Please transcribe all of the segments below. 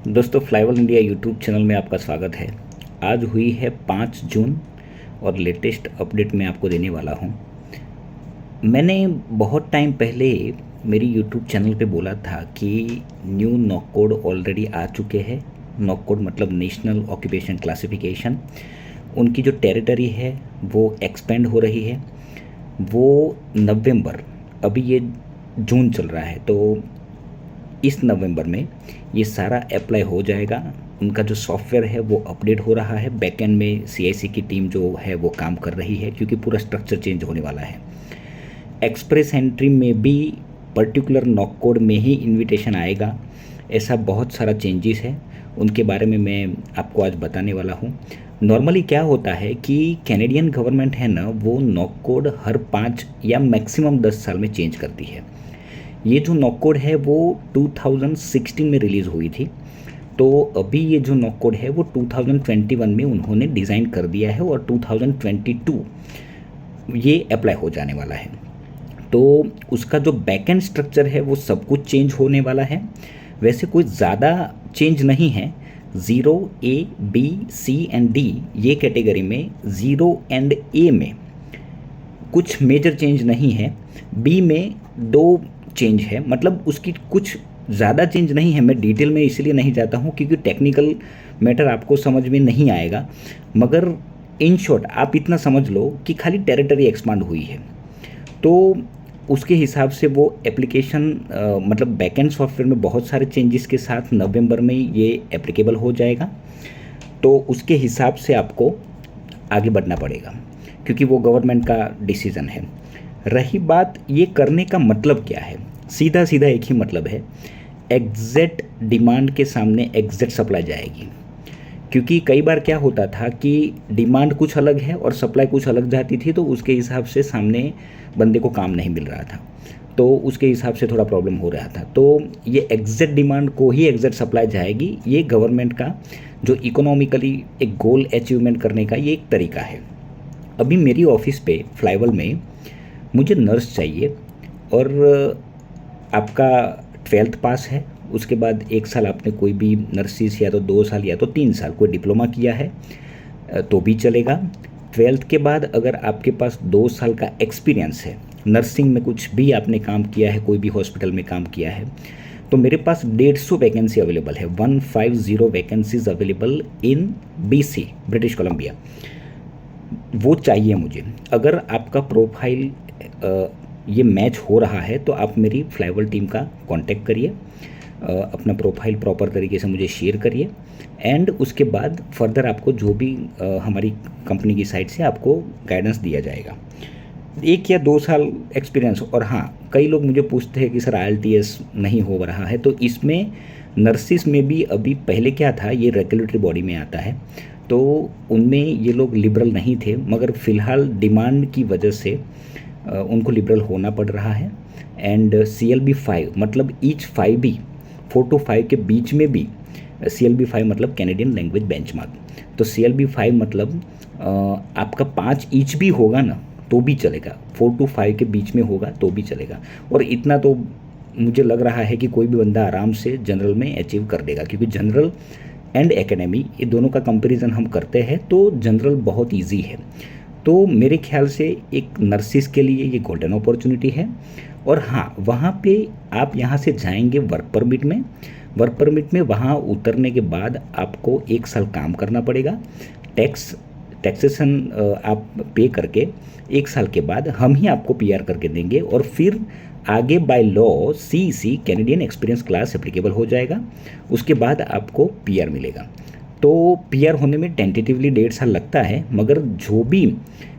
दोस्तों, flyover India YouTube channel में आपका स्वागत है। आज हुई है 5 जून और लेटेस्ट अपडेट मैं आपको देने वाला हूं। मैंने बहुत टाइम पहले मेरी यूट्यूब चैनल पे बोला था कि न्यू नॉक कोड ऑलरेडी आ चुके हैं। नॉक कोड मतलब नेशनल ऑक्यूपेशन क्लासिफिकेशन, उनकी जो टेरिटरी है वो एक्सपेंड हो रही है। वो नवंबर, अभी ये जून चल रहा है, तो इस नवंबर में ये सारा अप्लाई हो जाएगा। उनका जो सॉफ्टवेयर है वो अपडेट हो रहा है। बैकएंड में सीआईसी की टीम जो है वो काम कर रही है, क्योंकि पूरा स्ट्रक्चर चेंज होने वाला है। एक्सप्रेस एंट्री में भी पर्टिकुलर नॉक कोड में ही इनविटेशन आएगा। ऐसा बहुत सारा चेंजेस है, उनके बारे में मैं आपको आज बताने वाला हूँ। नॉर्मली क्या होता है कि कैनेडियन गवर्नमेंट है ना, वो नॉक कोड हर 5 या मैक्सिमम 10 साल में चेंज करती है। ये जो नॉक कोड है वो 2016 में रिलीज़ हुई थी, तो अभी ये जो नॉक कोड है वो 2021 में उन्होंने डिज़ाइन कर दिया है और 2022 ये अप्लाई हो जाने वाला है। तो उसका जो बैकएंड स्ट्रक्चर है वो सब कुछ चेंज होने वाला है। वैसे कोई ज़्यादा चेंज नहीं है। 0 A B C and D ये कैटेगरी में 0 एंड A में कुछ मेजर चेंज नहीं है। B में 2 चेंज है, मतलब उसकी कुछ ज़्यादा चेंज नहीं है। मैं डिटेल में इसलिए नहीं जाता हूँ क्योंकि टेक्निकल मैटर आपको समझ में नहीं आएगा, मगर इन शॉर्ट आप इतना समझ लो कि खाली टेरिटरी एक्सपांड हुई है। तो उसके हिसाब से वो एप्लीकेशन मतलब बैकएंड सॉफ्टवेयर में बहुत सारे चेंजेस के साथ नवंबर में ये एप्लीकेबल हो जाएगा। तो उसके हिसाब से आपको आगे बढ़ना पड़ेगा, क्योंकि वो गवर्नमेंट का डिसीज़न है। रही बात ये करने का मतलब क्या है, सीधा सीधा एक ही मतलब है, एग्जैक्ट डिमांड के सामने एग्जैक्ट सप्लाई जाएगी। क्योंकि कई बार क्या होता था कि डिमांड कुछ अलग है और सप्लाई कुछ अलग जाती थी, तो उसके हिसाब से सामने बंदे को काम नहीं मिल रहा था, तो उसके हिसाब से थोड़ा प्रॉब्लम हो रहा था। तो ये एग्जैक्ट डिमांड को ही एग्जैक्ट सप्लाई जाएगी। ये गवर्नमेंट का जो इकोनॉमिकली एक गोल अचीवमेंट करने का ये एक तरीका है। अभी मेरी ऑफिस पे फ्लाईओवर में मुझे नर्स चाहिए, और आपका 12th पास है, उसके बाद 1 साल आपने कोई भी नर्सिस या तो 2 साल या तो 3 साल कोई डिप्लोमा किया है तो भी चलेगा। 12th के बाद अगर आपके पास 2 साल का एक्सपीरियंस है, नर्सिंग में कुछ भी आपने काम किया है, कोई भी हॉस्पिटल में काम किया है, तो मेरे पास 150 वैकेंसी अवेलेबल है। 150 vacancies available in BC, British Columbia. वो चाहिए मुझे। अगर आपका प्रोफाइल ये मैच हो रहा है तो आप मेरी फ्लाईओवर टीम का कांटेक्ट करिए, अपना प्रोफाइल प्रॉपर तरीके से मुझे शेयर करिए, एंड उसके बाद फर्दर आपको जो भी हमारी कंपनी की साइड से आपको गाइडेंस दिया जाएगा। 1 या 2 साल एक्सपीरियंस। और हाँ, कई लोग मुझे पूछते हैं कि सर IELTS नहीं हो रहा है, तो इसमें नर्सिस में भी अभी पहले क्या था, ये रेगुलेटरी बॉडी में आता है, तो उनमें ये लोग लिबरल नहीं थे, मगर फ़िलहाल डिमांड की वजह से उनको लिबरल होना पड़ रहा है। एंड CLB 5 मतलब ईच 5 भी 4 to 5 के बीच में भी, CLB 5 मतलब कैनेडियन लैंग्वेज बेंचमार्क, तो CLB 5 मतलब आपका 5 ईच भी होगा ना तो भी चलेगा, 4 to 5 के बीच में होगा तो भी चलेगा। और इतना तो मुझे लग रहा है कि कोई भी बंदा आराम से जनरल में अचीव कर देगा, क्योंकि जनरल एंड एकेडमी ये दोनों का कंपैरिजन हम करते हैं तो जनरल बहुत इजी है। तो मेरे ख्याल से एक नर्सिस के लिए ये गोल्डन अपॉर्चुनिटी है। और हाँ, वहाँ पे आप यहाँ से जाएंगे वर्क परमिट में। वर्क परमिट में वहाँ उतरने के बाद आपको 1 साल काम करना पड़ेगा। टैक्सेशन आप पे करके 1 साल के बाद हम ही आपको PR करके देंगे, और फिर आगे by law CEC Canadian experience class applicable हो जाएगा। उसके बाद आपको PR मिलेगा। तो PR होने में टेंटेटिवली 1.5 साल लगता है, मगर जो भी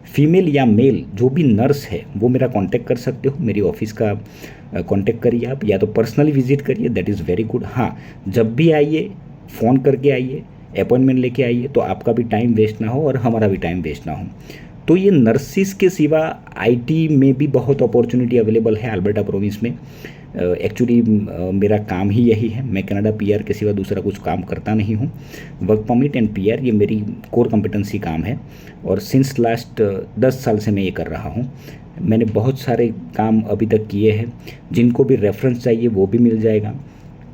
फीमेल या मेल जो भी नर्स है वो मेरा कांटेक्ट कर सकते हो। मेरी ऑफिस का कांटेक्ट करिए आप, या तो पर्सनली विजिट करिए, दैट इज़ वेरी गुड। हाँ, जब भी आइए फ़ोन करके आइए, अपॉइंटमेंट लेके आइए, तो आपका भी टाइम वेस्ट ना हो और हमारा भी टाइम वेस्ट ना हो। तो ये नर्सिस के सिवा IT में भी बहुत अपॉर्चुनिटी अवेलेबल है अल्बर्टा प्रोविंस में। एक्चुअली मेरा काम ही यही है, मैं कनाडा PR के सिवा दूसरा कुछ काम करता नहीं हूँ। वर्क परमिट एंड PR ये मेरी कोर कॉम्पिटेंसी काम है, और सिंस लास्ट 10 साल से मैं ये कर रहा हूँ। मैंने बहुत सारे काम अभी तक किए हैं। जिनको भी रेफरेंस चाहिए वो भी मिल जाएगा।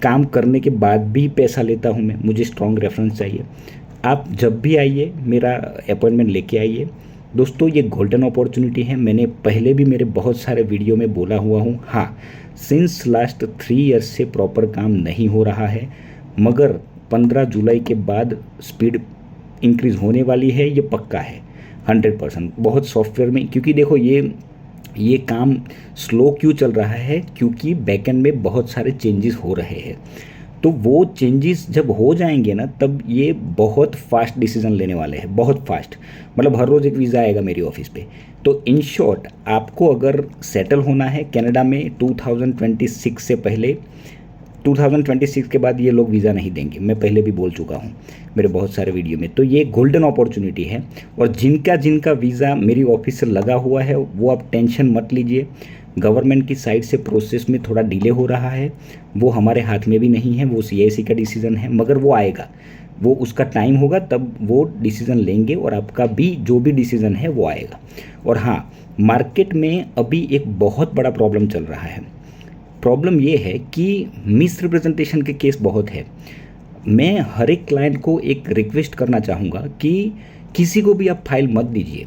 काम करने के बाद भी पैसा लेता हूँ मैं, मुझे स्ट्रॉन्ग रेफरेंस चाहिए। आप जब भी आइए मेरा अपॉइंटमेंट लेके आइए। दोस्तों ये गोल्डन अपॉर्चुनिटी है, मैंने पहले भी मेरे बहुत सारे वीडियो में बोला हुआ हूँ। हाँ, सिंस लास्ट 3 ईयर्स से प्रॉपर काम नहीं हो रहा है, मगर 15 जुलाई के बाद स्पीड इंक्रीज़ होने वाली है, ये पक्का है 100%। बहुत सॉफ्टवेयर में, क्योंकि देखो ये काम स्लो क्यों चल रहा है, क्योंकि बैकएंड में बहुत सारे चेंजेस हो रहे हैं। तो वो चेंजेस जब हो जाएंगे ना, तब ये बहुत फास्ट डिसीजन लेने वाले हैं, बहुत फास्ट। मतलब हर रोज़ एक वीज़ा आएगा मेरी ऑफिस पे। तो इन शॉर्ट, आपको अगर सेटल होना है कनाडा में 2026 से पहले, 2026 के बाद ये लोग वीज़ा नहीं देंगे, मैं पहले भी बोल चुका हूँ मेरे बहुत सारे वीडियो में। तो ये गोल्डन अपॉर्चुनिटी है, और जिनका वीज़ा मेरी ऑफिस से लगा हुआ है वो आप टेंशन मत लीजिए। गवर्नमेंट की साइड से प्रोसेस में थोड़ा डिले हो रहा है, वो हमारे हाथ में भी नहीं है, वो CIC का डिसीज़न है, मगर वो आएगा, वो उसका टाइम होगा तब वो डिसीज़न लेंगे, और आपका भी जो भी डिसीज़न है वो आएगा। और हाँ, मार्केट में अभी एक बहुत बड़ा प्रॉब्लम चल रहा है। प्रॉब्लम ये है कि मिस रिप्रेजेंटेशन के केस बहुत है। मैं हर एक क्लाइंट को एक रिक्वेस्ट करना चाहूँगा कि किसी को भी आप फाइल मत दीजिए,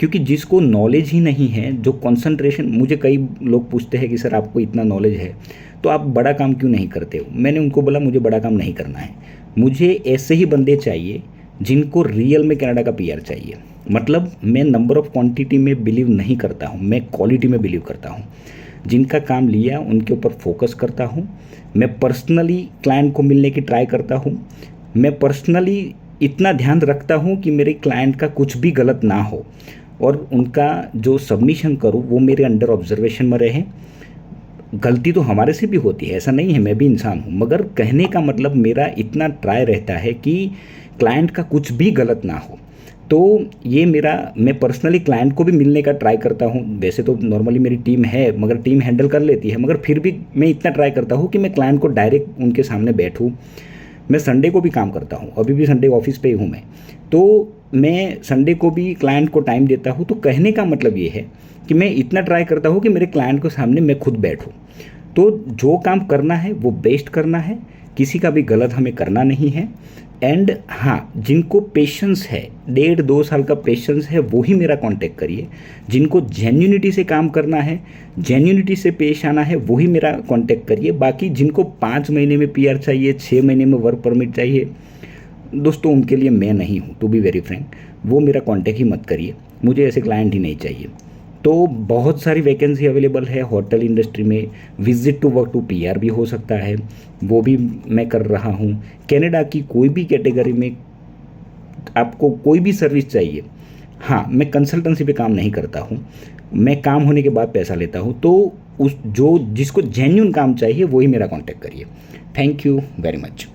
क्योंकि जिसको नॉलेज ही नहीं है, जो कंसंट्रेशन, मुझे कई लोग पूछते हैं कि सर आपको इतना नॉलेज है तो आप बड़ा काम क्यों नहीं करते हो। मैंने उनको बोला मुझे बड़ा काम नहीं करना है, मुझे ऐसे ही बंदे चाहिए जिनको रियल में कनाडा का PR चाहिए। मतलब मैं नंबर ऑफ़ क्वांटिटी में बिलीव नहीं करता हूँ, मैं क्वालिटी में बिलीव करता हूँ। जिनका काम लिया उनके ऊपर फोकस करता हूँ। मैं पर्सनली क्लाइंट को मिलने की ट्राई करता हूँ। मैं पर्सनली इतना ध्यान रखता हूँ कि मेरे क्लाइंट का कुछ भी गलत ना हो, और उनका जो सबमिशन करूँ वो मेरे अंडर ऑब्जर्वेशन में रहे। गलती तो हमारे से भी होती है, ऐसा नहीं है, मैं भी इंसान हूँ, मगर कहने का मतलब मेरा इतना ट्राई रहता है कि क्लाइंट का कुछ भी गलत ना हो। तो ये मैं पर्सनली क्लाइंट को भी मिलने का ट्राई करता हूँ। वैसे तो नॉर्मली मेरी टीम है, मगर टीम हैंडल कर लेती है, मगर फिर भी मैं इतना ट्राई करता हूँ कि मैं क्लाइंट को डायरेक्ट उनके सामने बैठूँ। मैं संडे को भी काम करता हूँ, अभी भी संडे ऑफिस पे ही हूँ मैं, तो मैं संडे को भी क्लाइंट को टाइम देता हूँ। तो कहने का मतलब ये है कि मैं इतना ट्राई करता हूँ कि मेरे क्लाइंट के सामने मैं खुद बैठूँ। तो जो काम करना है वो बेस्ट करना है, किसी का भी गलत हमें करना नहीं है। एंड हाँ, जिनको पेशेंस है, 1.5-2 साल का पेशेंस है, वो ही मेरा कांटेक्ट करिए। जिनको जेन्युइनिटी से काम करना है, जेन्युइनिटी से पेश आना है, वही मेरा कांटेक्ट करिए। बाकी जिनको 5 महीने में PR चाहिए, 6 महीने में वर्क परमिट चाहिए, दोस्तों उनके लिए मैं नहीं हूँ, टू बी वेरी फ्रैंक। वो मेरा कांटेक्ट ही मत करिए, मुझे ऐसे क्लाइंट ही नहीं चाहिए। तो बहुत सारी वैकेंसी अवेलेबल है होटल इंडस्ट्री में। Visit to work to PR भी हो सकता है, वो भी मैं कर रहा हूँ। कनाडा की कोई भी कैटेगरी में आपको कोई भी सर्विस चाहिए, हाँ, मैं कंसल्टेंसी पे काम नहीं करता हूँ, मैं काम होने के बाद पैसा लेता हूँ। तो जिसको जेन्युइन काम चाहिए वही मेरा कांटेक्ट करिए। Thank you very much.